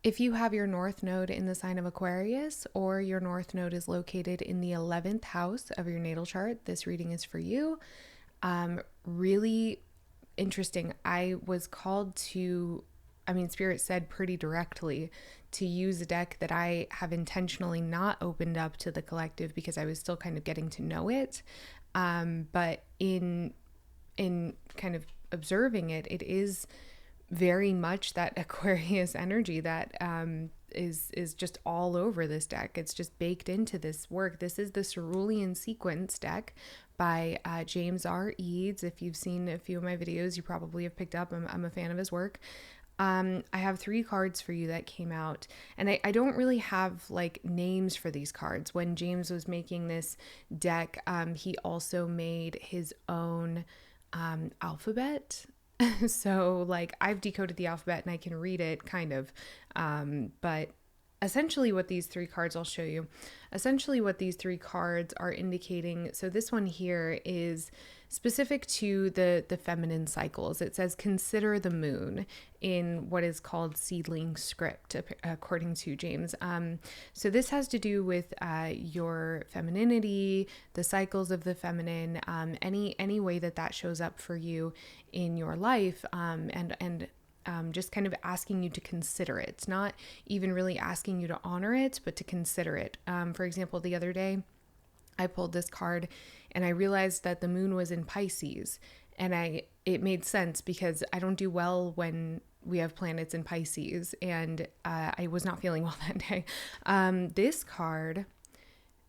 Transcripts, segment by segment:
If you have your North Node in the sign of Aquarius, or your North Node is located in the 11th house of your natal chart, this reading is for you. Really interesting. I was called to, Spirit said pretty directly to use a deck that I have intentionally not opened up to the collective because I was still kind of getting to know it. But in kind of observing it, it is very much that Aquarius energy that is just all over this deck. It's just baked into this work. This is the Cerulean Sequence deck by James R. Eads. If you've seen a few of my videos, you probably have picked up. I'm a fan of his work. I have 3 cards for you that came out, and I don't really have like names for these cards. When James was making this deck, he also made his own alphabet. So like I've decoded the alphabet and I can read it kind of, but essentially what these 3 cards, I'll show you, essentially what these 3 cards are indicating. So this one here is specific to the feminine cycles. It says, consider the moon in what is called seedling script, according to James. So this has to do with your femininity, the cycles of the feminine, any way that shows up for you in your life, and just kind of asking you to consider it. It's not even really asking you to honor it, but to consider it. For example, the other day, I pulled this card and I realized that the moon was in Pisces, and it made sense because I don't do well when we have planets in Pisces, and I was not feeling well that day. This card,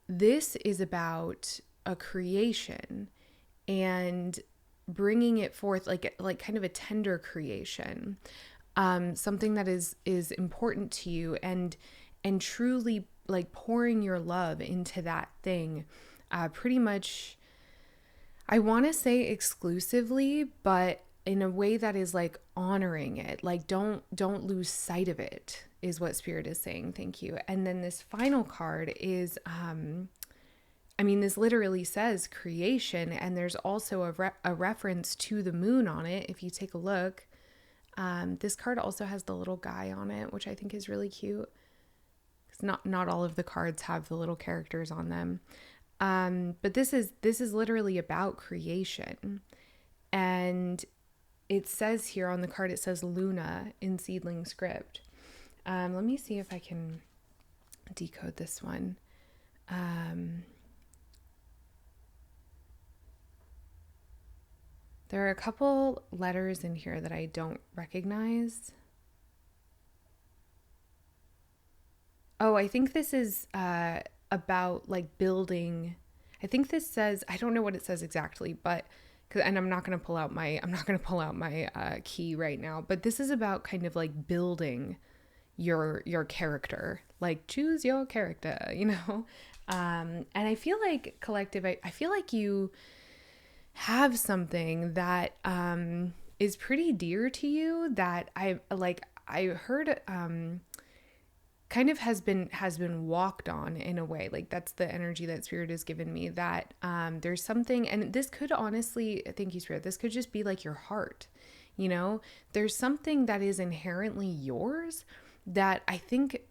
this is about a creation and bringing it forth like kind of a tender creation, something that is important to you, and truly like pouring your love into that thing, pretty much, I want to say exclusively, but in a way that is like honoring it. Like don't lose sight of it is what Spirit is saying. Thank you. And then this final card is this literally says creation, and there's also a reference to the moon on it. If you take a look, this card also has the little guy on it, which I think is really cute. Because not all of the cards have the little characters on them. But this is literally about creation. And it says here on the card, it says Luna in seedling script. Let me see if I can decode this one. There are a couple letters in here that I don't recognize. Oh, I think this is about like building. I think this says, I don't know what it says exactly, but and I'm not going to pull out my key right now, but this is about kind of like building your character, like choose your character, and I feel like collective, I feel like you have something that is pretty dear to you that I heard kind of has been walked on in a way. Like that's the energy that Spirit has given me, that there's something, and this could honestly, thank you Spirit, this could just be like your heart, there's something that is inherently yours that I think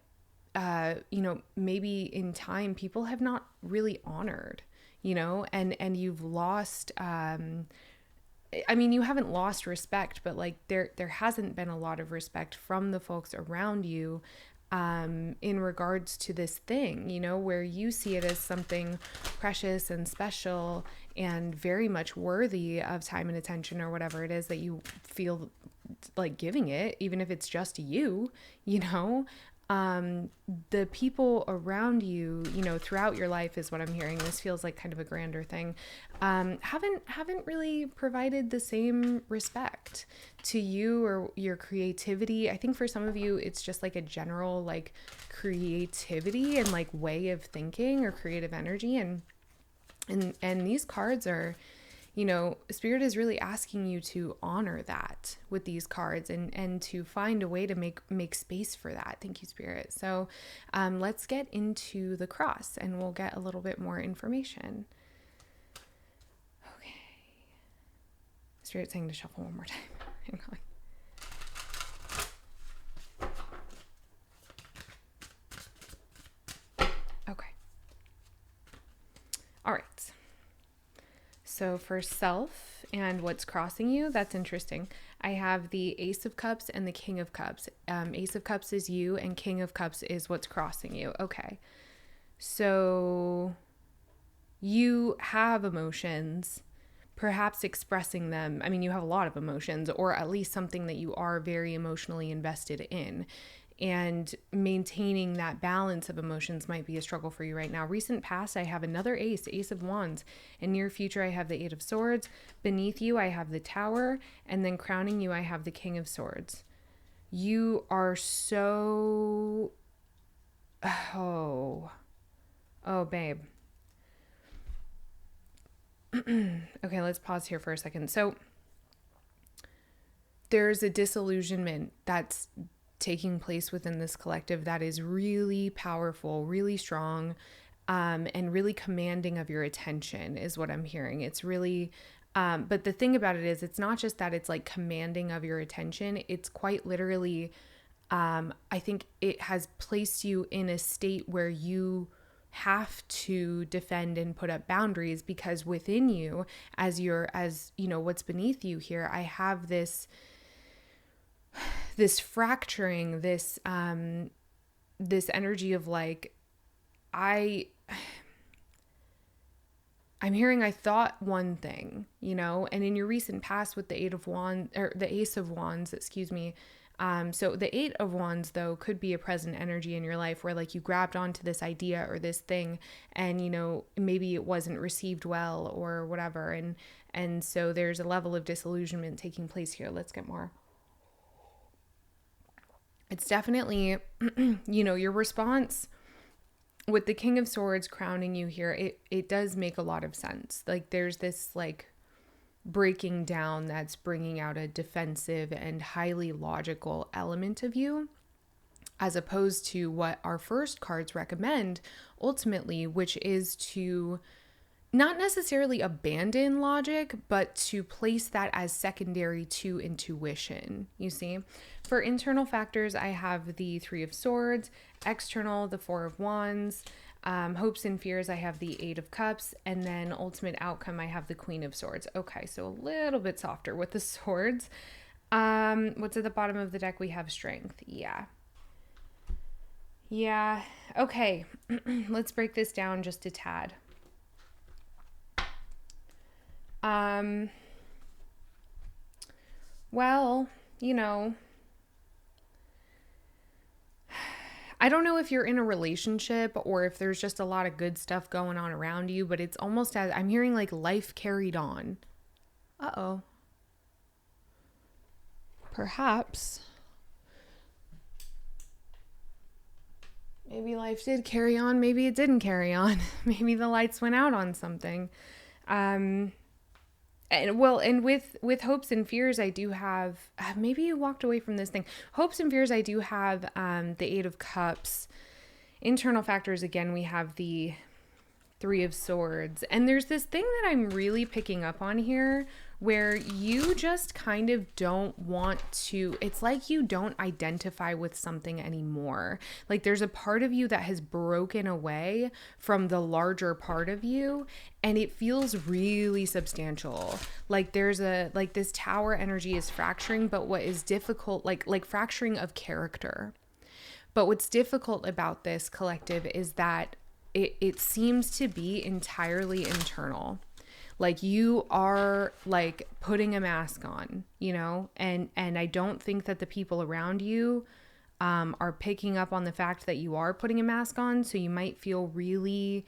maybe in time people have not really honored, and you've lost, you haven't lost respect, but like there hasn't been a lot of respect from the folks around you in regards to this thing, where you see it as something precious and special and very much worthy of time and attention, or whatever it is that you feel like giving it, even if it's just you, the people around you, throughout your life is what I'm hearing. This feels like kind of a grander thing. Haven't really provided the same respect to you or your creativity. I think for some of you, it's just like a general like creativity and like way of thinking or creative energy. And these cards are, Spirit is really asking you to honor that with these cards and to find a way to make space for that. Thank you, Spirit. So let's get into the cross and we'll get a little bit more information. Okay. Spirit saying to shuffle one more time. Hang on. So for self and what's crossing you, that's interesting. I have the Ace of Cups and the King of Cups. Ace of Cups is you and King of Cups is what's crossing you. Okay. So you have emotions, perhaps expressing them. I mean, you have a lot of emotions, or at least something that you are very emotionally invested in. And maintaining that balance of emotions might be a struggle for you right now. Recent past, I have another Ace of Wands. In near future, I have the Eight of Swords. Beneath you, I have the Tower. And then crowning you, I have the King of Swords. You are so... Oh, babe. Okay, let's pause here for a second. So there's a disillusionment that's taking place within this collective that is really powerful, really strong, and really commanding of your attention is what I'm hearing. It's really, but the thing about it is, it's not just that it's like commanding of your attention. It's quite literally, I think it has placed you in a state where you have to defend and put up boundaries, because within you, as you know, what's beneath you here, I have this fracturing, this energy of like, I'm hearing I thought one thing, you know, and in your recent past with the Eight of Wands, or the Ace of Wands, excuse me. So the Eight of Wands, though, could be a present energy in your life where like you grabbed onto this idea or this thing and, you know, maybe it wasn't received well or whatever. And so there's a level of disillusionment taking place here. Let's get more. It's definitely, you know, your response with the King of Swords crowning you here, it does make a lot of sense. Like there's this like breaking down that's bringing out a defensive and highly logical element of you, as opposed to what our first cards recommend ultimately, which is to not necessarily abandon logic, but to place that as secondary to intuition. You see, for internal factors, I have the Three of Swords, external, the Four of Wands, hopes and fears, I have the Eight of Cups, and then ultimate outcome, I have the Queen of Swords. Okay, so a little bit softer with the swords. What's at the bottom of the deck? We have strength. Yeah. Okay, let's break this down just a tad. Well, you know, I don't know if you're in a relationship or if there's just a lot of good stuff going on around you, but it's almost as I'm hearing like life carried on. Uh-oh. Perhaps. Maybe life did carry on. Maybe it didn't carry on. Maybe the lights went out on something. And with hopes and fears, I do have, maybe you walked away from this thing. Hopes and fears, I do have the Eight of Cups. Internal factors, again, we have the Three of Swords. And there's this thing that I'm really picking up on here where you just kind of don't want to, it's like you don't identify with something anymore. Like there's a part of you that has broken away from the larger part of you, and it feels really substantial. Like there's like this tower energy is fracturing, but what is difficult, like fracturing of character. But what's difficult about this collective is that it seems to be entirely internal. Like you are like putting a mask on, you know, and I don't think that the people around you are picking up on the fact that you are putting a mask on. So you might feel really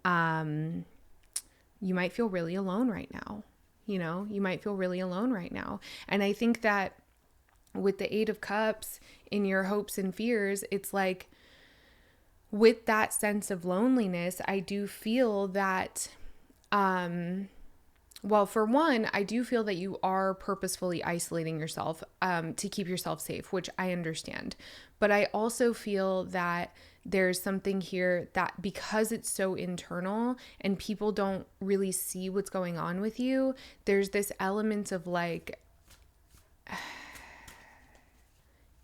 alone right now. You know, you might feel really alone right now. And I think that with the Eight of Cups in your hopes and fears, it's like with that sense of loneliness, I do feel that, well, for one, I do feel that you are purposefully isolating yourself to keep yourself safe, which I understand. But I also feel that there's something here that because it's so internal and people don't really see what's going on with you, there's this element of like,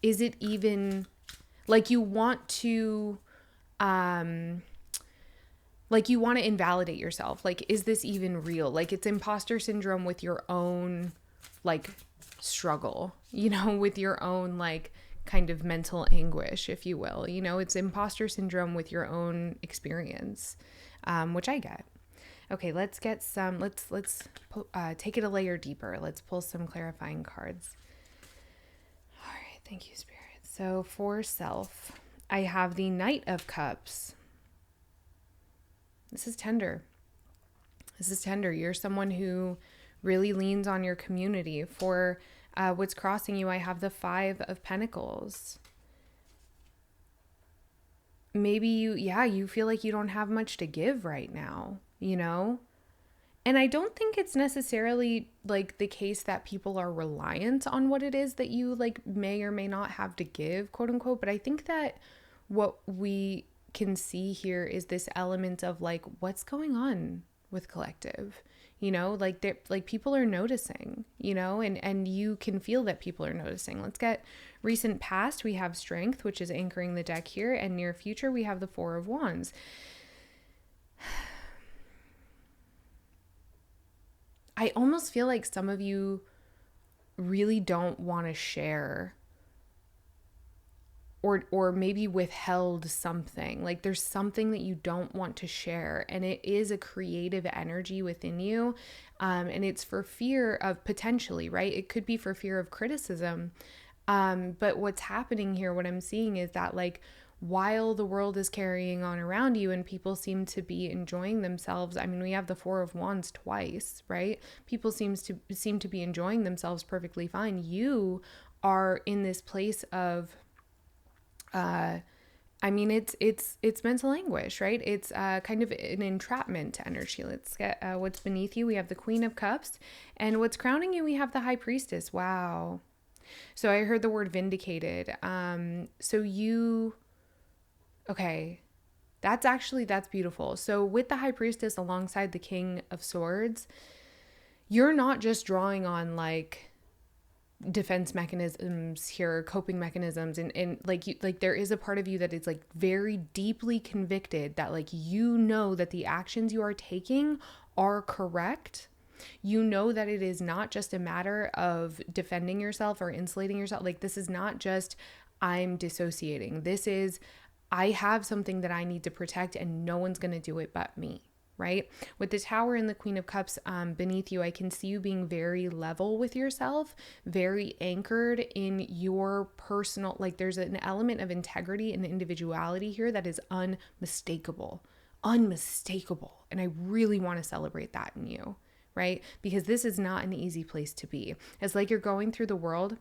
is it even like you want to like you want to invalidate yourself. Like, is this even real? Like, it's imposter syndrome with your own like struggle, you know, with your own like kind of mental anguish, if you will. You know, it's imposter syndrome with your own experience, which I get. Okay, let's get some, let's take it a layer deeper. Let's pull some clarifying cards. All right, thank you, Spirit. So for self, I have the Knight of Cups. This is tender. This is tender. You're someone who really leans on your community. For what's crossing you, I have the Five of Pentacles. Maybe you feel like you don't have much to give right now, you know? And I don't think it's necessarily like the case that people are reliant on what it is that you like may or may not have to give, quote unquote. But I think that what we can see here is this element of like, what's going on with collective, you know, like they're like people are noticing, you know, and you can feel that people are noticing. Let's get recent past. We have Strength, which is anchoring the deck here, and near future we have the Four of Wands. I almost feel like some of you really don't want to share or maybe withheld something. Like there's something that you don't want to share, and it is a creative energy within you. And it's for fear of potentially, right? It could be for fear of criticism. But what's happening here, what I'm seeing is that like, while the world is carrying on around you and people seem to be enjoying themselves. I mean, we have the Four of Wands twice, right? People seem to be enjoying themselves perfectly fine. You are in this place of I mean, it's mental anguish, right? It's kind of an entrapment energy. Let's get what's beneath you. We have the Queen of Cups, and what's crowning you, we have the High Priestess. Wow. So I heard the word vindicated. Okay, that's beautiful. So with the High Priestess alongside the King of Swords, you're not just drawing on like defense mechanisms here, coping mechanisms, and like there is a part of you that is like very deeply convicted that like you know that the actions you are taking are correct. You know that it is not just a matter of defending yourself or insulating yourself. Like this is not just I'm dissociating. This is I have something that I need to protect and no one's going to do it but me. Right? With the Tower and the Queen of Cups beneath you, I can see you being very level with yourself, very anchored in your personal, like there's an element of integrity and individuality here that is unmistakable. And I really want to celebrate that in you, right? Because this is not an easy place to be. It's like you're going through the world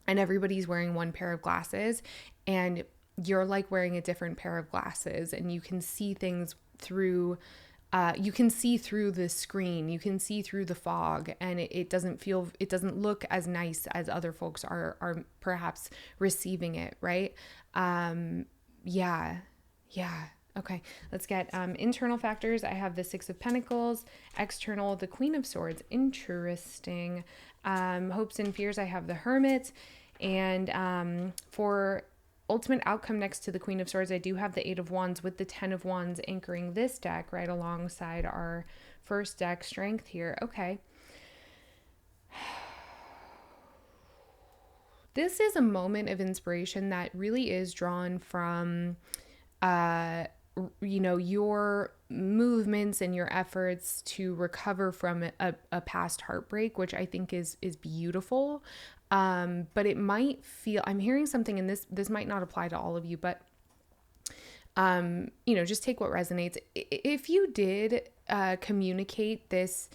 and everybody's wearing one pair of glasses and you're like wearing a different pair of glasses, and you can see things through you can see through the screen, you can see through the fog, and it doesn't look as nice as other folks are perhaps receiving it, right? Yeah. Okay, let's get internal factors. I have the Six of Pentacles, external, the Queen of Swords. Interesting. Hopes and fears, I have the Hermit, and for ultimate outcome next to the Queen of Swords, I do have the Eight of Wands with the Ten of Wands anchoring this deck right alongside our first deck, Strength here. Okay. This is a moment of inspiration that really is drawn from, your movements and your efforts to recover from a past heartbreak, which I think is beautiful. But it might feel, I'm hearing something, and this might not apply to all of you, but, just take what resonates. If you did, communicate this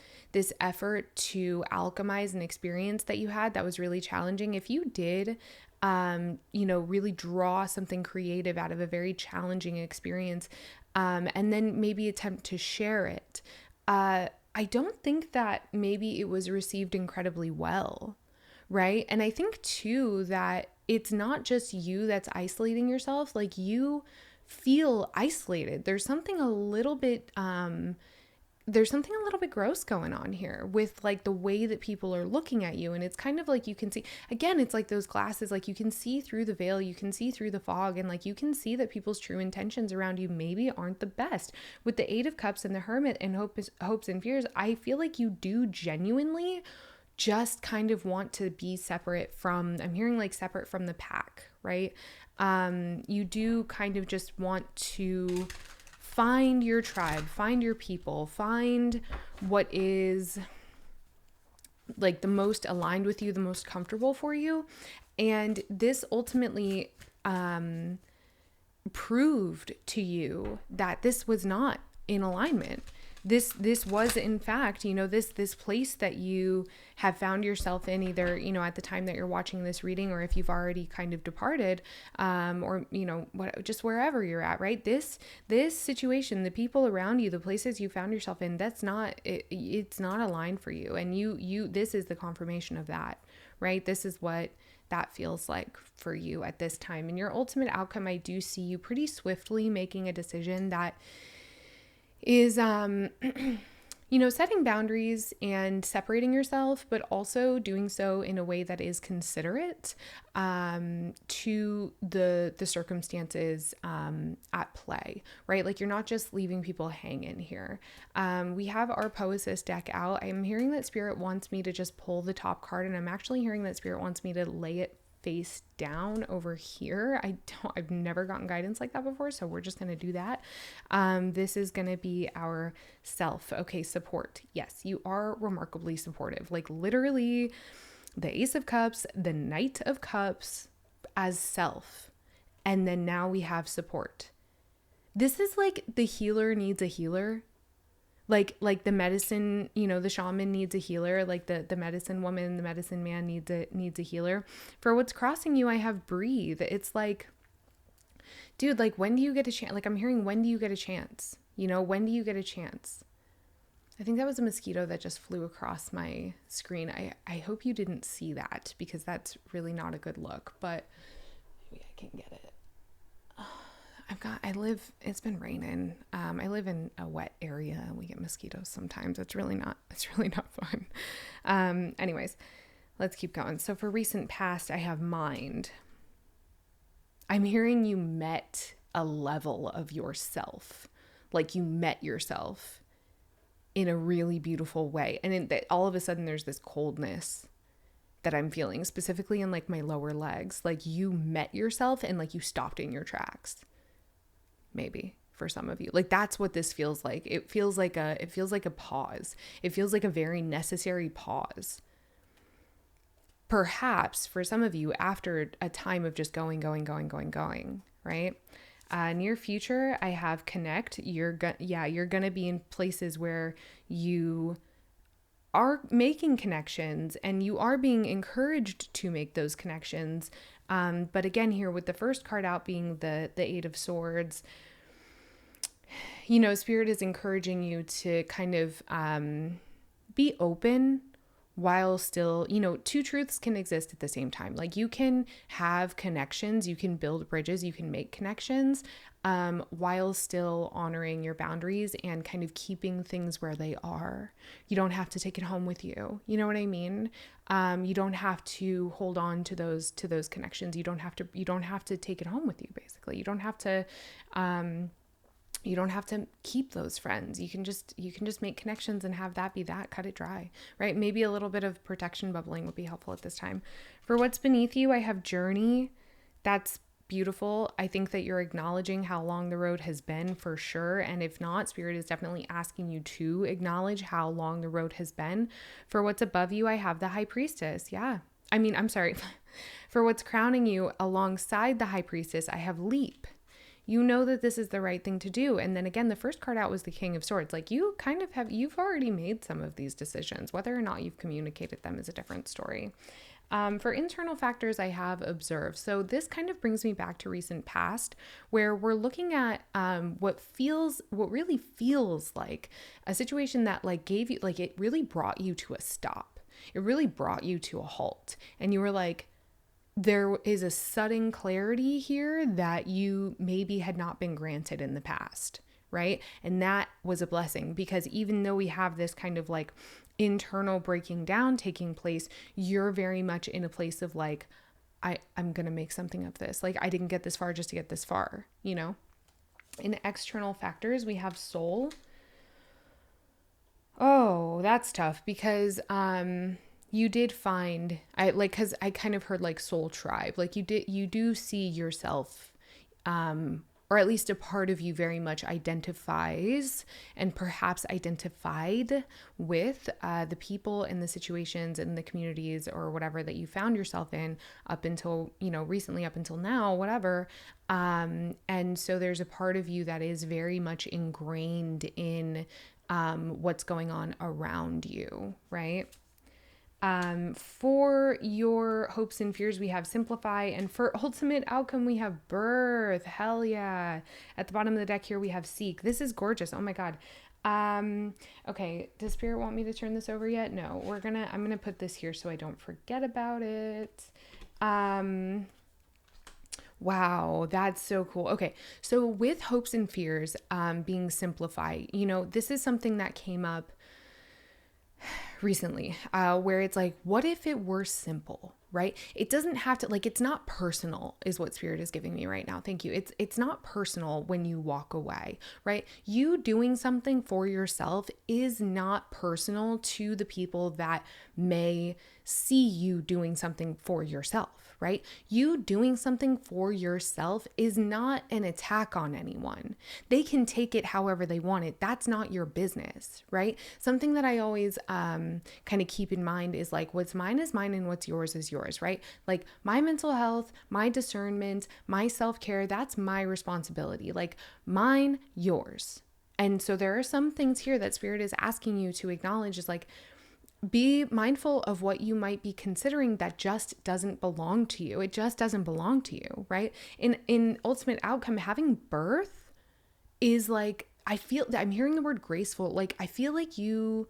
effort to alchemize an experience that you had that was really challenging, if you did, really draw something creative out of a very challenging experience, and then maybe attempt to share it, I don't think that maybe it was received incredibly well. Right. And I think too that it's not just you that's isolating yourself. Like you feel isolated. There's something a little bit there's something a little bit gross going on here with like the way that people are looking at you. And it's kind of like, you can see, again, it's like those glasses, like you can see through the veil, you can see through the fog, and like you can see that people's true intentions around you maybe aren't the best. With the Eight of Cups and the Hermit and hopes and fears, I feel like you do genuinely just kind of want to be separate from, I'm hearing like separate from the pack, right? You do kind of just want to find your tribe, find your people, find what is like the most aligned with you, the most comfortable for you. And this ultimately proved to you that this was not in alignment. This was in fact, you know, this place that you have found yourself in, either, you know, at the time that you're watching this reading, or if you've already kind of departed, or, you know, just wherever you're at, right? This situation, the people around you, the places you found yourself in, that's not, it's not aligned for you. And this is the confirmation of that, right? This is what that feels like for you at this time. And your ultimate outcome, I do see you pretty swiftly making a decision that is, you know, setting boundaries and separating yourself, but also doing so in a way that is considerate to the circumstances at play, right? Like you're not just leaving people hanging here. We have our Poesis deck out. I'm hearing that Spirit wants me to just pull the top card, and I'm actually hearing that Spirit wants me to lay it face down over here. I've never gotten guidance like that before, so we're just going to do that. This is going to be our self. Okay, support. Yes, you are remarkably supportive. Like literally the Ace of Cups, the Knight of Cups as self. And then now we have support. This is like the healer needs a healer. Like the medicine, you know, the shaman needs a healer, like the medicine woman, the medicine man needs a healer. For what's crossing you, I have breathe. It's like, dude, like when do you get a chance? Like I'm hearing, when do you get a chance? You know, when do you get a chance? I think that was a mosquito that just flew across my screen. I hope you didn't see that, because that's really not a good look, but maybe I can get it. It's been raining. I live in a wet area and we get mosquitoes sometimes. It's really not fun. Anyways, let's keep going. So for recent past, I have mind. I'm hearing you met a level of yourself. Like you met yourself in a really beautiful way. And all of a sudden there's this coldness that I'm feeling, specifically in like my lower legs. Like you met yourself and like you stopped in your tracks. Maybe for some of you, like that's what this feels like. It feels like a pause. It feels like a very necessary pause. Perhaps for some of you, after a time of just going, right? Near future, I have connect. You're gonna be in places where you are making connections and you are being encouraged to make those connections. But again, here with the first card out being the Eight of Swords, you know, Spirit is encouraging you to kind of be open while still, you know, two truths can exist at the same time. Like you can have connections, you can build bridges, you can make connections while still honoring your boundaries and kind of keeping things where they are. You don't have to take it home with you. You know what I mean? You don't have to hold on to those connections. You don't have to take it home with you, basically. You don't have to keep those friends. You can just make connections and have that be that, cut it dry, right? Maybe a little bit of protection bubbling would be helpful at this time. For what's beneath you, I have journey. That's beautiful. I think that you're acknowledging how long the road has been for sure. And if not, Spirit is definitely asking you to acknowledge how long the road has been. For what's above you, I have the High Priestess. Yeah. I'm sorry. For what's crowning you alongside the High Priestess, I have leap. You know that this is the right thing to do. And then again, the first card out was the King of Swords. Like you kind of you've already made some of these decisions. Whether or not you've communicated them is a different story. For internal factors, I have observed. So this kind of brings me back to recent past, where we're looking at what really feels like a situation that like gave you, like it really brought you to a stop. It really brought you to a halt. And you were like, there is a sudden clarity here that you maybe had not been granted in the past, right? And that was a blessing, because even though we have this kind of like internal breaking down taking place, you're very much in a place of like, I'm going to make something of this. Like, I didn't get this far just to get this far, you know? In external factors, we have soul. Oh, that's tough, because you did find, cuz I kind of heard like soul tribe. Like you do see yourself, or at least a part of you very much identifies and perhaps identified with the people and the situations and the communities or whatever that you found yourself in up until, recently, up until now, whatever. And so there's a part of you that is very much ingrained in what's going on around you, right? For your hopes and fears, we have simplify, and for ultimate outcome, we have birth. Hell yeah. At the bottom of the deck here, we have seek. This is gorgeous. Oh my God. Okay. Does Spirit want me to turn this over yet? No, I'm going to put this here so I don't forget about it. Wow, that's so cool. Okay, so with hopes and fears being simplify, this is something that came up recently, where it's like, what if it were simple, right? It doesn't have to, like, it's not personal is what Spirit is giving me right now. Thank you. It's not personal when you walk away, right? You doing something for yourself is not personal to the people that may see you doing something for yourself, right? You doing something for yourself is not an attack on anyone. They can take it however they want it. That's not your business, right? Something that I always kind of keep in mind is like, what's mine is mine and what's yours is yours, right? Like my mental health, my discernment, my self-care, that's my responsibility. Like mine, yours. And so there are some things here that Spirit is asking you to acknowledge, is like, be mindful of what you might be considering that just doesn't belong to you. It just doesn't belong to you, right? In ultimate outcome, having birth is like, I'm hearing the word graceful. Like, I feel like you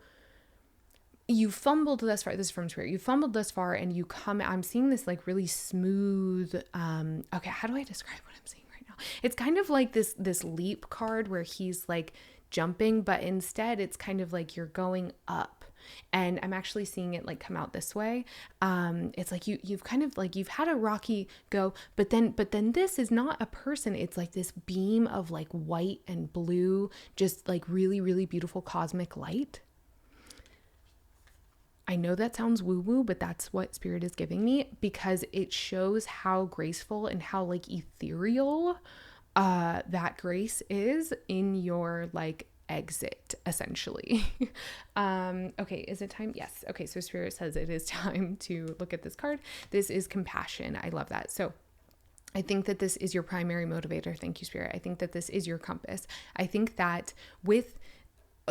fumbled thus far. This is from Spirit. You fumbled thus far and I'm seeing this like really smooth, okay, how do I describe what I'm seeing right now? It's kind of like this leap card where he's like jumping, but instead it's kind of like you're going up. And I'm actually seeing it like come out this way. It's like you've kind of like, you've had a rocky go, but then this is not a person. It's like this beam of like white and blue, just like really, really beautiful cosmic light. I know that sounds woo-woo, but that's what Spirit is giving me, because it shows how graceful and how like ethereal that grace is in your like exit, essentially. Okay, is it time? Yes. Okay, so Spirit says it is time to look at this card. This is compassion. I love that. So I think that this is your primary motivator. Thank you, Spirit. I think that this is your compass. I think that with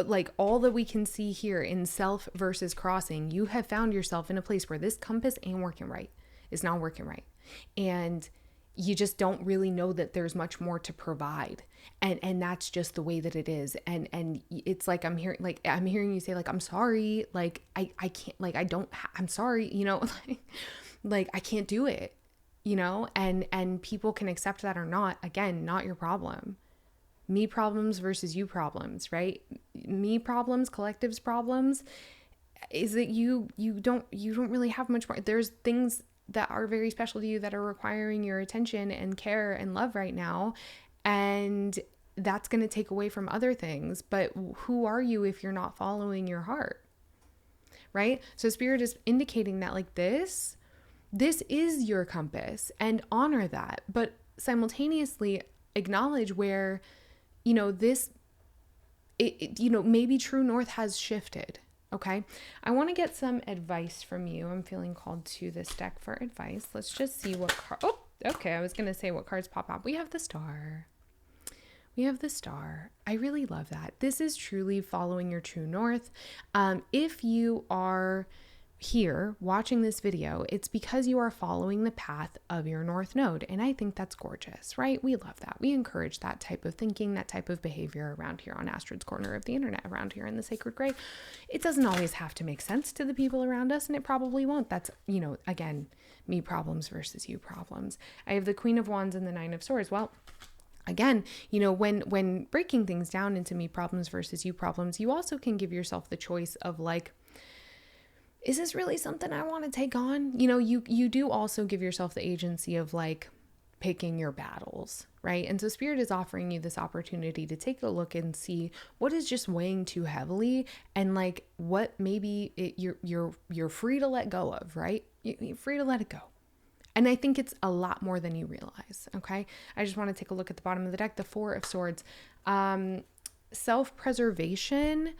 like all that we can see here in self versus crossing, you have found yourself in a place where this compass ain't working right. It's not working right. And you just don't really know that there's much more to provide. And that's just the way that it is. And it's like, I'm hearing you say like, I'm sorry. Like, I can't, like, I'm sorry, like I can't do it, and people can accept that or not. Again, not your problem. Me problems versus you problems, right? Me problems, collective's problems is that you don't really have much more. There's things that are very special to you that are requiring your attention and care and love right now. And that's going to take away from other things. But who are you if you're not following your heart? Right? So Spirit is indicating that like this is your compass, and honor that, but simultaneously acknowledge where, maybe true north has shifted. Okay. I want to get some advice from you. I'm feeling called to this deck for advice. Let's just see what card. Oh, okay. I was going to say what cards pop up. We have the Star. I really love that. This is truly following your true north. If you are here watching this video, it's because you are following the path of your North Node. And I think that's gorgeous, right? We love that. We encourage that type of thinking, that type of behavior around here on Astrid's Corner of the Internet, around here in the Sacred Gray. It doesn't always have to make sense to the people around us, and it probably won't. That's, again, me problems versus you problems. I have the Queen of Wands and the Nine of Swords. Well, Again, you know, when breaking things down into me problems versus you problems, you also can give yourself the choice of like, is this really something I want to take on? You know, you do also give yourself the agency of like picking your battles, right? And so Spirit is offering you this opportunity to take a look and see what is just weighing too heavily, and like what maybe you're free to let go of, right? You're free to let it go. And I think it's a lot more than you realize, okay? I just want to take a look at the bottom of the deck, the Four of Swords. Self-preservation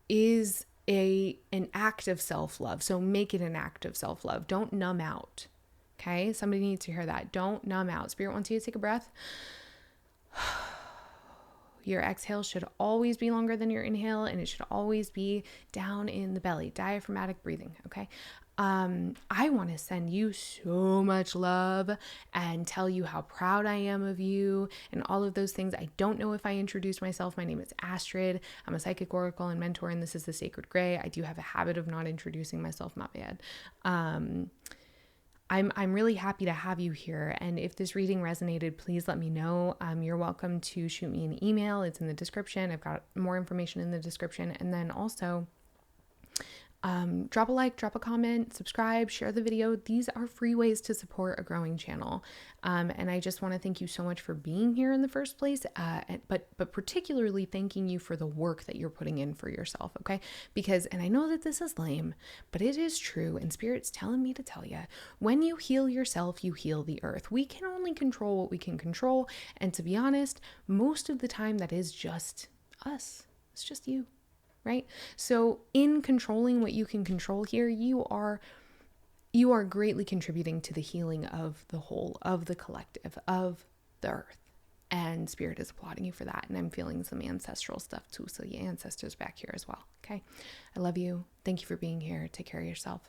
is an act of self-love. So make it an act of self-love. Don't numb out, okay? Somebody needs to hear that. Don't numb out. Spirit wants you to take a breath. Your exhale should always be longer than your inhale, and it should always be down in the belly, diaphragmatic breathing, okay? I want to send you so much love and tell you how proud I am of you and all of those things. I don't know if I introduced myself. My name is Astrid. I'm a psychic oracle and mentor, and this is the Sacred Gray. I do have a habit of not introducing myself, not bad. I'm really happy to have you here. And if this reading resonated, please let me know. You're welcome to shoot me an email. It's in the description. I've got more information in the description. And then also, drop a like, drop a comment, subscribe, share the video. These are free ways to support a growing channel. And I just want to thank you so much for being here in the first place. But particularly thanking you for the work that you're putting in for yourself. Okay. Because, and I know that this is lame, but it is true. And Spirit's telling me to tell you, when you heal yourself, you heal the earth. We can only control what we can control. And to be honest, most of the time that is just us. It's just you. Right? So in controlling what you can control here, you are greatly contributing to the healing of the whole, of the collective, of the earth. And Spirit is applauding you for that. And I'm feeling some ancestral stuff too. So your ancestors back here as well. Okay. I love you. Thank you for being here. Take care of yourself.